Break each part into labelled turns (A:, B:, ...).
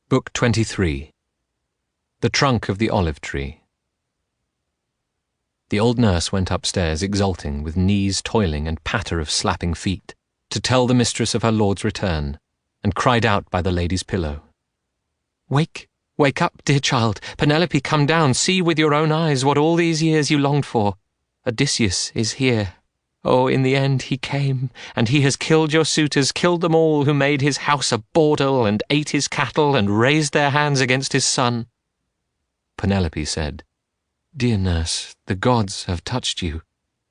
A: Book 23. The Trunk of the Olive Tree. The old nurse went upstairs exulting, with knees toiling and patter of slapping feet, to tell the mistress of her lord's return, and cried out by the lady's pillow. "Wake, wake up, dear child! Penelope, come down, see with your own eyes what all these years you longed for. Odysseus is here. Oh, in the end he came, and he has killed your suitors, killed them all, who made his house a bordel, and ate his cattle, and raised their hands against his son." Penelope said, "Dear nurse, the gods have touched you.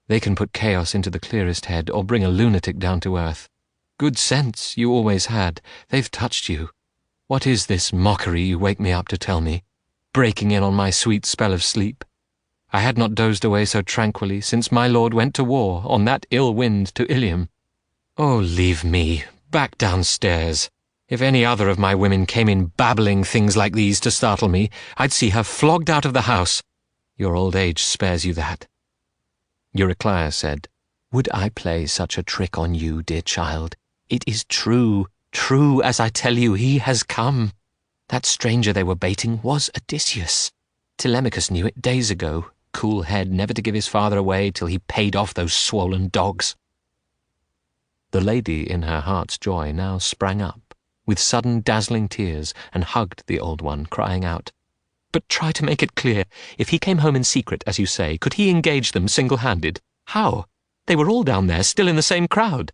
A: They can put chaos into the clearest head, or bring a lunatic down to earth. Good sense you always had. They've touched you. What is this mockery you wake me up to tell me, breaking in on my sweet spell of sleep? I had not dozed away so tranquilly since my lord went to war on that ill wind to Ilium. Oh, leave me, back downstairs. If any other of my women came in babbling things like these to startle me, I'd see her flogged out of the house. Your old age spares you that." Eurycleia said, "Would I play such a trick on you, dear child? It is true, true as I tell you, he has come. That stranger they were baiting was Odysseus. Telemachus knew it days ago. Cool head never to give his father away till he paid off those swollen dogs." The lady, in her heart's joy, now sprang up, with sudden dazzling tears, and hugged the old one, crying out, "But try to make it clear. If he came home in secret, as you say, could he engage them single-handed? How? They were all down there, still in the same crowd."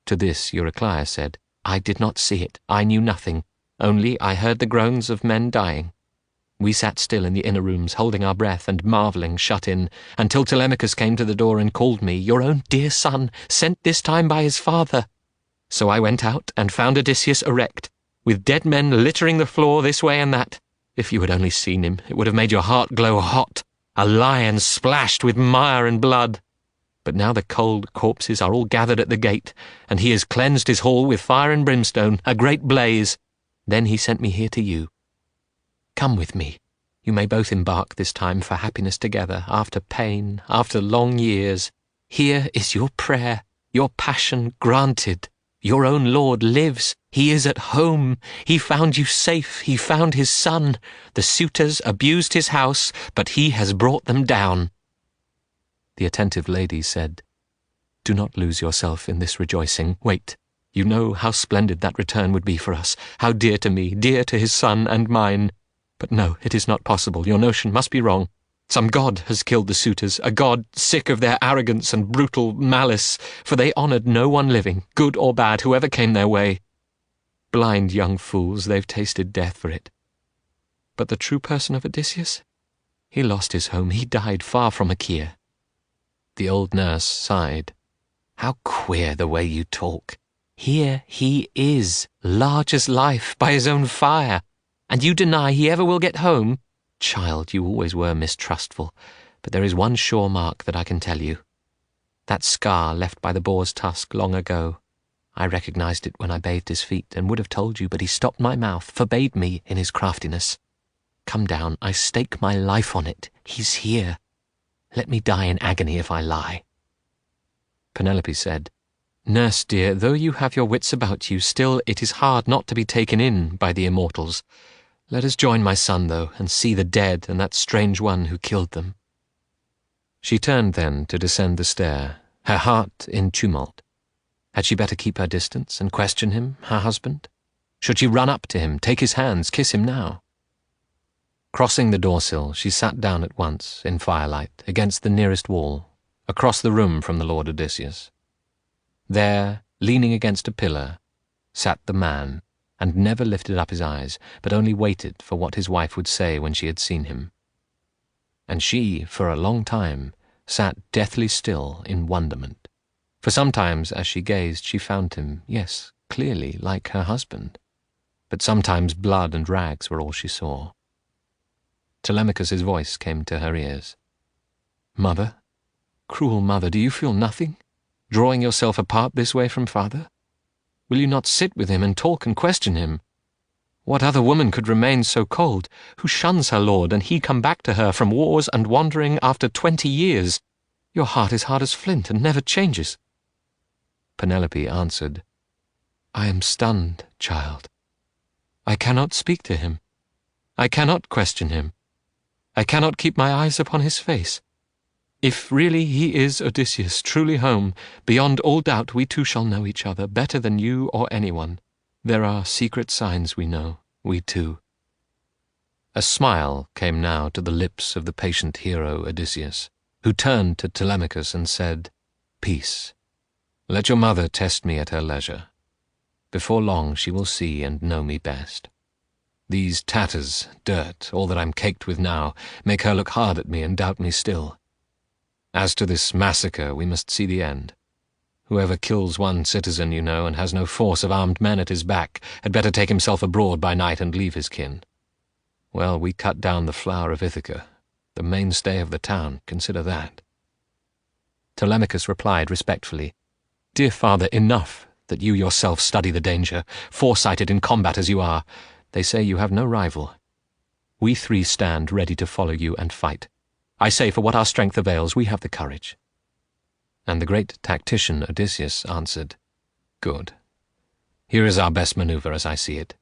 A: To this Eurycleia said, "I did not see it. I knew nothing. Only I heard the groans of men dying. We sat still in the inner rooms, holding our breath and marvelling, shut in, until Telemachus came to the door and called me, your own dear son, sent this time by his father. So I went out and found Odysseus erect, with dead men littering the floor this way and that. If you had only seen him, it would have made your heart glow hot, a lion splashed with mire and blood. But now the cold corpses are all gathered at the gate, and he has cleansed his hall with fire and brimstone, a great blaze. Then he sent me here to you. Come with me. You may both embark this time for happiness together, after pain, after long years. Here is your prayer, your passion granted. Your own lord lives. He is at home. He found you safe. He found his son. The suitors abused his house, but he has brought them down." The attentive lady said, "Do not lose yourself in this rejoicing. Wait. You know how splendid that return would be for us, how dear to me, dear to his son and mine. But no, it is not possible. Your notion must be wrong. Some god has killed the suitors, a god sick of their arrogance and brutal malice, for they honoured no one living, good or bad, whoever came their way. Blind young fools, they've tasted death for it. But the true person of Odysseus? He lost his home, he died far from Achaea." The old nurse sighed. "How queer the way you talk. Here he is, large as life, by his own fire. And you deny he ever will get home? Child, you always were mistrustful, but there is one sure mark that I can tell you. That scar left by the boar's tusk long ago. I recognized it when I bathed his feet, and would have told you, but he stopped my mouth, forbade me in his craftiness. Come down, I stake my life on it. He's here. Let me die in agony if I lie." Penelope said, "Nurse dear, though you have your wits about you, still it is hard not to be taken in by the immortals. Let us join my son, though, and see the dead and that strange one who killed them." She turned then to descend the stair, her heart in tumult. Had she better keep her distance and question him, her husband? Should she run up to him, take his hands, kiss him now? Crossing the door-sill, she sat down at once, in firelight, against the nearest wall, across the room from the Lord Odysseus. There, leaning against a pillar, sat the man, and never lifted up his eyes, but only waited for what his wife would say when she had seen him. And she, for a long time, sat deathly still in wonderment, for sometimes as she gazed she found him, yes, clearly like her husband, but sometimes blood and rags were all she saw. Telemachus's voice came to her ears. "Mother, cruel mother, do you feel nothing, drawing yourself apart this way from father? Will you not sit with him and talk and question him? What other woman could remain so cold, who shuns her lord, and he come back to her from wars and wandering after 20 years? Your heart is hard as flint and never changes." Penelope answered, "I am stunned, child. I cannot speak to him. I cannot question him. I cannot keep my eyes upon his face. If really he is Odysseus, truly home, beyond all doubt we two shall know each other better than you or anyone. There are secret signs we know, we two." A smile came now to the lips of the patient hero Odysseus, who turned to Telemachus and said, "Peace. Let your mother test me at her leisure. Before long she will see and know me best. These tatters, dirt, all that I'm caked with now, make her look hard at me and doubt me still. As to this massacre, we must see the end. Whoever kills one citizen, you know, and has no force of armed men at his back, had better take himself abroad by night and leave his kin. Well, we cut down the flower of Ithaca, the mainstay of the town, consider that." Telemachus replied respectfully, "Dear father, enough, that you yourself study the danger, foresighted in combat as you are. They say you have no rival. We three stand ready to follow you and fight. I say, for what our strength avails, we have the courage." And the great tactician Odysseus answered, "Good. Here is our best maneuver as I see it.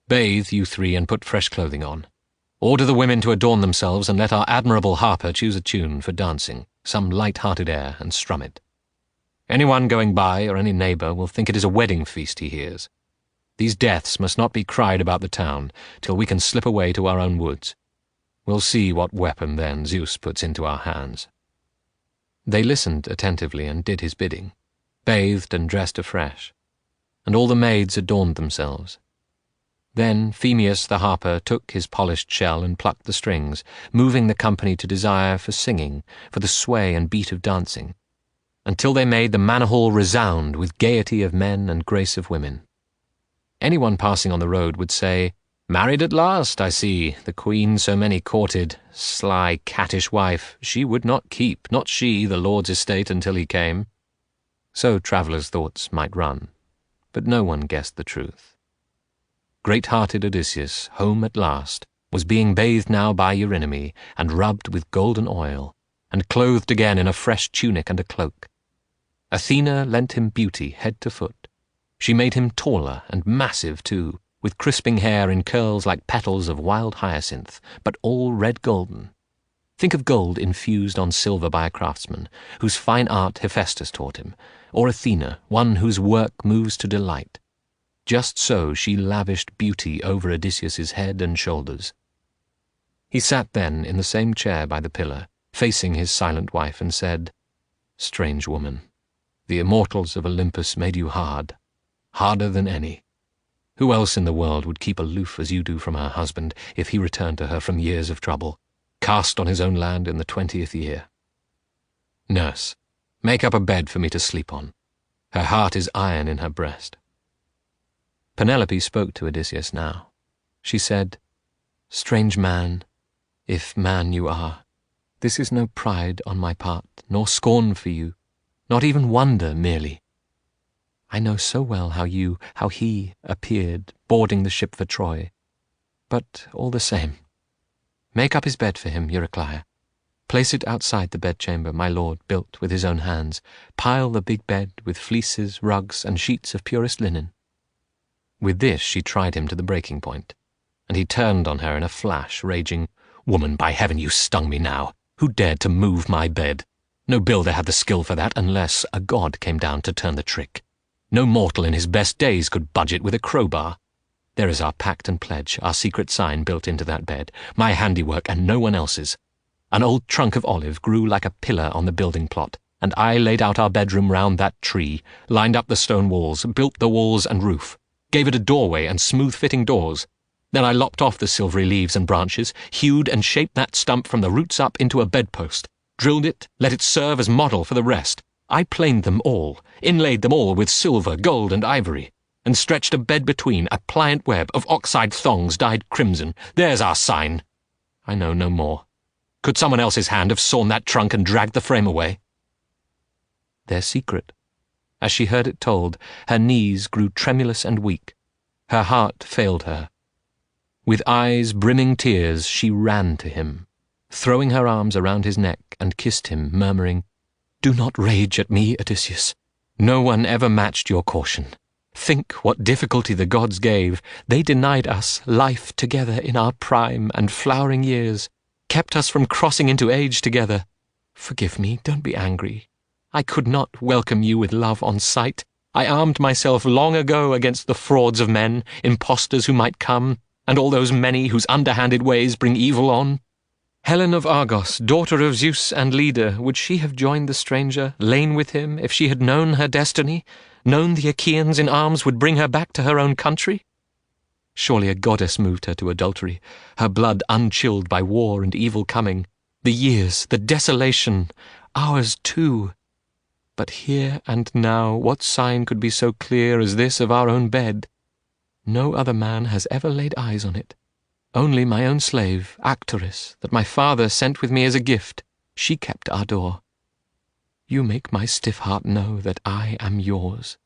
A: Bathe, you three, and put fresh clothing on. Order the women to adorn themselves, and let our admirable harper choose a tune for dancing, some light-hearted air, and strum it. Anyone going by, or any neighbour, will think it is a wedding feast he hears. These deaths must not be cried about the town, till we can slip away to our own woods. We'll see what weapon then Zeus puts into our hands." They listened attentively and did his bidding, bathed and dressed afresh, and all the maids adorned themselves. Then Phemius the harper took his polished shell and plucked the strings, moving the company to desire for singing, for the sway and beat of dancing, until they made the manor hall resound with gaiety of men and grace of women. Anyone passing on the road would say, "Married at last, I see, the queen so many courted, sly cattish wife, she would not keep, not she, the lord's estate until he came." So travellers' thoughts might run, but no one guessed the truth. Great-hearted Odysseus, home at last, was being bathed now by Eurynome, and rubbed with golden oil, and clothed again in a fresh tunic and a cloak. Athena lent him beauty head to foot. She made him taller and massive too, with crisping hair in curls like petals of wild hyacinth, but all red-golden. Think of gold infused on silver by a craftsman, whose fine art Hephaestus taught him, or Athena, one whose work moves to delight. Just so she lavished beauty over Odysseus's head and shoulders. He sat then in the same chair by the pillar, facing his silent wife, and said, "Strange woman, the immortals of Olympus made you hard, harder than any. Who else in the world would keep aloof as you do from her husband if he returned to her from years of trouble, cast on his own land in the 20th year? Nurse, make up a bed for me to sleep on. Her heart is iron in her breast." Penelope spoke to Odysseus now. She said, "Strange man, if man you are, this is no pride on my part, nor scorn for you, not even wonder merely. I know so well how he appeared, boarding the ship for Troy. But all the same, make up his bed for him, Eurycleia. Place it outside the bedchamber my lord built with his own hands. Pile the big bed with fleeces, rugs, and sheets of purest linen." With this she tried him to the breaking point, and he turned on her in a flash, raging, "Woman, by heaven, you stung me now. Who dared to move my bed? No builder had the skill for that, unless a god came down to turn the trick. No mortal in his best days could budge it with a crowbar. There is our pact and pledge, our secret sign built into that bed, my handiwork and no one else's. An old trunk of olive grew like a pillar on the building plot, and I laid out our bedroom round that tree, lined up the stone walls, built the walls and roof, gave it a doorway and smooth-fitting doors. Then I lopped off the silvery leaves and branches, hewed and shaped that stump from the roots up into a bedpost, drilled it, let it serve as model for the rest. I planed them all, inlaid them all with silver, gold, and ivory, and stretched a bed between, a pliant web of oxide thongs dyed crimson. There's our sign. I know no more. Could someone else's hand have sawn that trunk and dragged the frame away?" Their secret. As she heard it told, her knees grew tremulous and weak. Her heart failed her. With eyes brimming tears, she ran to him, throwing her arms around his neck, and kissed him, murmuring, "Do not rage at me, Odysseus. No one ever matched your caution. Think what difficulty the gods gave. They denied us life together in our prime and flowering years, kept us from crossing into age together. Forgive me, don't be angry. I could not welcome you with love on sight. I armed myself long ago against the frauds of men, impostors who might come, and all those many whose underhanded ways bring evil on. Helen of Argos, daughter of Zeus and leader, would she have joined the stranger, lain with him, if she had known her destiny, known the Achaeans in arms would bring her back to her own country? Surely a goddess moved her to adultery, her blood unchilled by war and evil coming. The years, the desolation, ours too. But here and now, what sign could be so clear as this of our own bed? No other man has ever laid eyes on it. Only my own slave, Actorys, that my father sent with me as a gift, she kept our door. You make my stiff heart know that I am yours.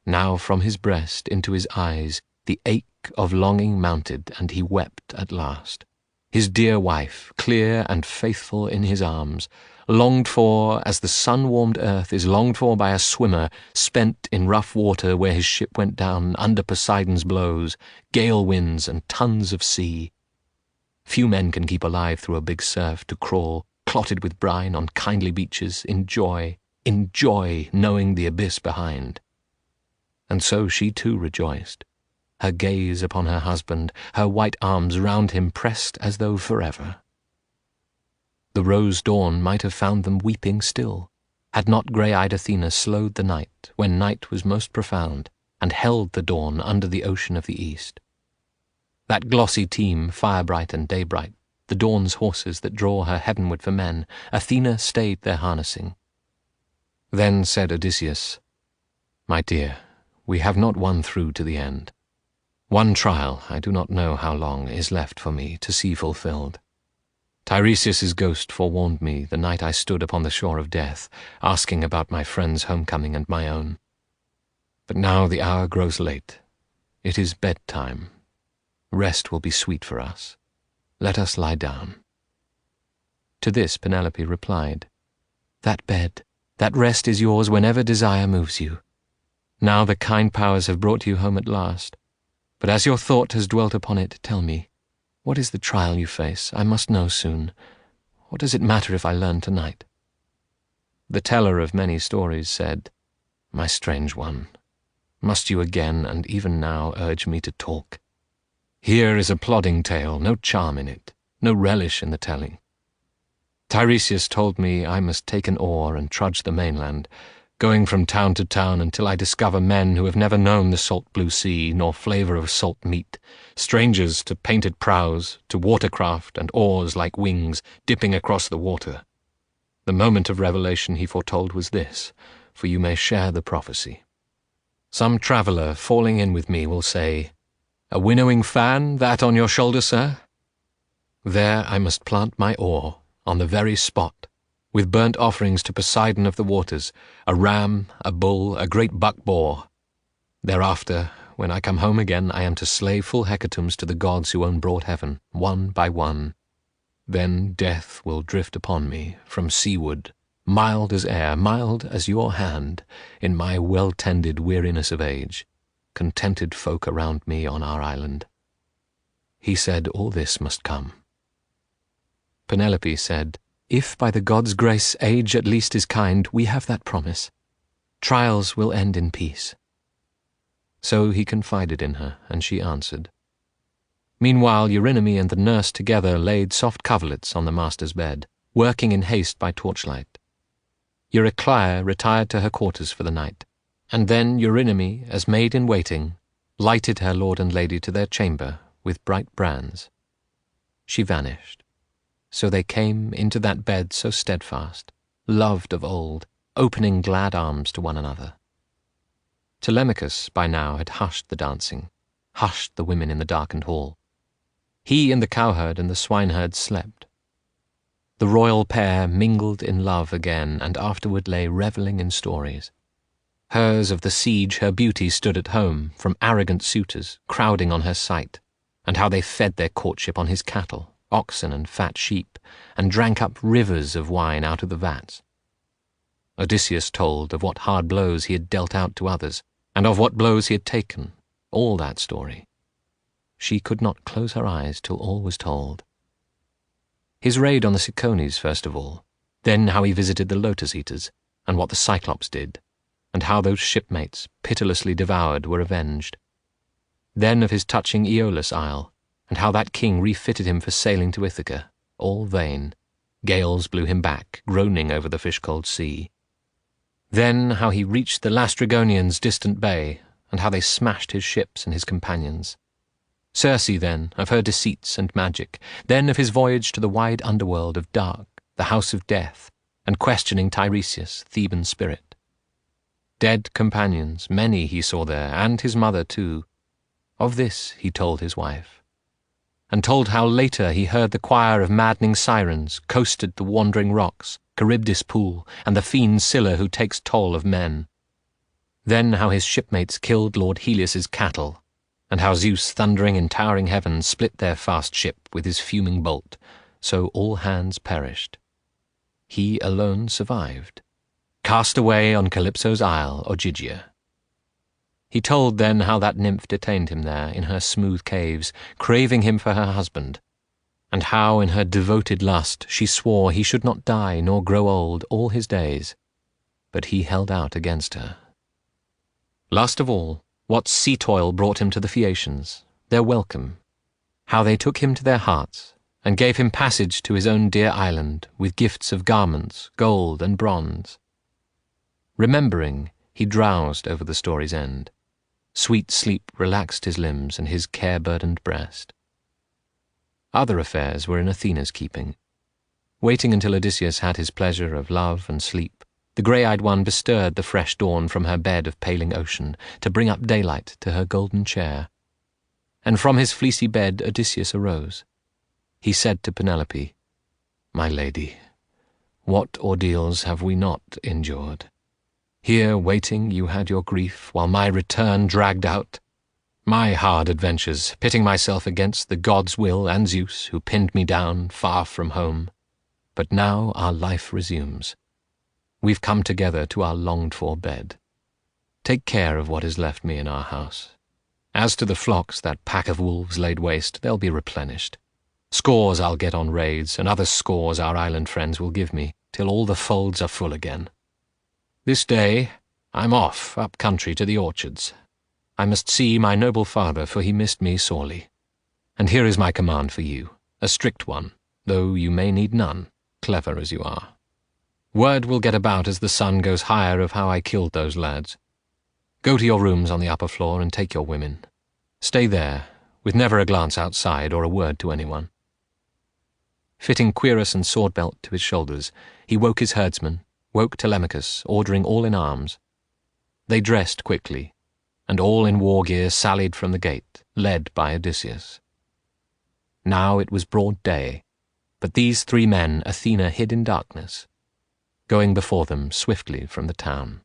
A: Now from his breast into his eyes the ache of longing mounted, and he wept at last. His dear wife, clear and faithful in his arms, longed for as the sun-warmed earth is longed for by a swimmer spent in rough water where his ship went down under Poseidon's blows, gale winds and tons of sea. Few men can keep alive through a big surf to crawl, clotted with brine on kindly beaches, in joy knowing the abyss behind. And so she too rejoiced, her gaze upon her husband, her white arms round him pressed as though forever. The rose dawn might have found them weeping still, had not grey-eyed Athena slowed the night, when night was most profound, and held the dawn under the ocean of the east. That glossy team, fire-bright and day-bright, the dawn's horses that draw her heavenward for men, Athena stayed their harnessing. Then said Odysseus, "My dear, we have not won through to the end. One trial, I do not know how long, is left for me to see fulfilled. Tiresias's ghost forewarned me the night I stood upon the shore of death, asking about my friend's homecoming and my own. But now the hour grows late. It is bedtime. Rest will be sweet for us. Let us lie down." To this Penelope replied, "That bed, that rest is yours whenever desire moves you. Now the kind powers have brought you home at last. But as your thought has dwelt upon it, tell me, what is the trial you face? I must know soon. What does it matter if I learn tonight?" The teller of many stories said, "My strange one, must you again and even now urge me to talk? Here is a plodding tale, no charm in it, no relish in the telling. Tiresias told me I must take an oar and trudge the mainland, going from town to town until I discover men who have never known the salt blue sea nor flavor of salt meat, strangers to painted prows, to watercraft and oars like wings dipping across the water. The moment of revelation he foretold was this, for you may share the prophecy. Some traveller falling in with me will say, 'A winnowing fan, that on your shoulder, sir?' There I must plant my oar, on the very spot, with burnt offerings to Poseidon of the waters, a ram, a bull, a great buck boar. Thereafter, when I come home again, I am to slay full hecatombs to the gods who own broad heaven, one by one. Then death will drift upon me from seaward, mild as air, mild as your hand, in my well-tended weariness of age, contented folk around me on our island." He said all this must come. Penelope said, "If by the gods' grace age at least is kind, we have that promise. Trials will end in peace." So he confided in her, and she answered. Meanwhile Eurynome and the nurse together laid soft coverlets on the master's bed, working in haste by torchlight. Eurycleia retired to her quarters for the night, and then Eurynome, as maid-in-waiting, lighted her lord and lady to their chamber with bright brands. She vanished. So they came into that bed so steadfast, loved of old, opening glad arms to one another. Telemachus by now had hushed the dancing, hushed the women in the darkened hall. He and the cowherd and the swineherd slept. The royal pair mingled in love again, and afterward lay revelling in stories. Hers of the siege her beauty stood at home, from arrogant suitors, crowding on her sight, and how they fed their courtship on his cattle, oxen and fat sheep, and drank up rivers of wine out of the vats. Odysseus told of what hard blows he had dealt out to others, and of what blows he had taken, all that story. She could not close her eyes till all was told. His raid on the Cicones, first of all, then how he visited the Lotus Eaters, and what the Cyclops did, and how those shipmates, pitilessly devoured, were avenged. Then of his touching Aeolus Isle, and how that king refitted him for sailing to Ithaca, all vain. Gales blew him back, groaning over the fish-cold sea. Then how he reached the Lastrygonians' distant bay, and how they smashed his ships and his companions. Circe, then, of her deceits and magic, then of his voyage to the wide underworld of dark, the house of death, and questioning Tiresias, Theban spirit. Dead companions, many he saw there, and his mother too. Of this he told his wife, and told how later he heard the choir of maddening sirens coasted the wandering rocks, Charybdis pool, and the fiend Scylla who takes toll of men. Then how his shipmates killed Lord Helios's cattle, and how Zeus, thundering in towering heaven, split their fast ship with his fuming bolt, so all hands perished. He alone survived, cast away on Calypso's isle, Ogygia. He told then how that nymph detained him there in her smooth caves, craving him for her husband, and how in her devoted lust she swore he should not die nor grow old all his days, but he held out against her. Last of all, what sea toil brought him to the Phaeacians, their welcome, how they took him to their hearts, and gave him passage to his own dear island, with gifts of garments, gold and bronze. Remembering, he drowsed over the story's end. Sweet sleep relaxed his limbs and his care-burdened breast. Other affairs were in Athena's keeping. Waiting until Odysseus had his pleasure of love and sleep, the grey-eyed one bestirred the fresh dawn from her bed of paling ocean to bring up daylight to her golden chair. And from his fleecy bed Odysseus arose. He said to Penelope, "My lady, what ordeals have we not endured? Here, waiting, you had your grief, while my return dragged out. My hard adventures, pitting myself against the god's will and Zeus, who pinned me down, far from home. But now our life resumes. We've come together to our longed-for bed. Take care of what is left me in our house. As to the flocks that pack of wolves laid waste, they'll be replenished. Scores I'll get on raids, and other scores our island friends will give me, till all the folds are full again. This day I'm off up country to the orchards. I must see my noble father, for he missed me sorely. And here is my command for you, a strict one, though you may need none, clever as you are. Word will get about as the sun goes higher of how I killed those lads. Go to your rooms on the upper floor and take your women. Stay there, with never a glance outside or a word to anyone." Fitting cuirass and sword belt to his shoulders, he woke his herdsmen, woke Telemachus, ordering all in arms. They dressed quickly, and all in war gear sallied from the gate, led by Odysseus. Now it was broad day, but these 3 men Athena hid in darkness, going before them swiftly from the town.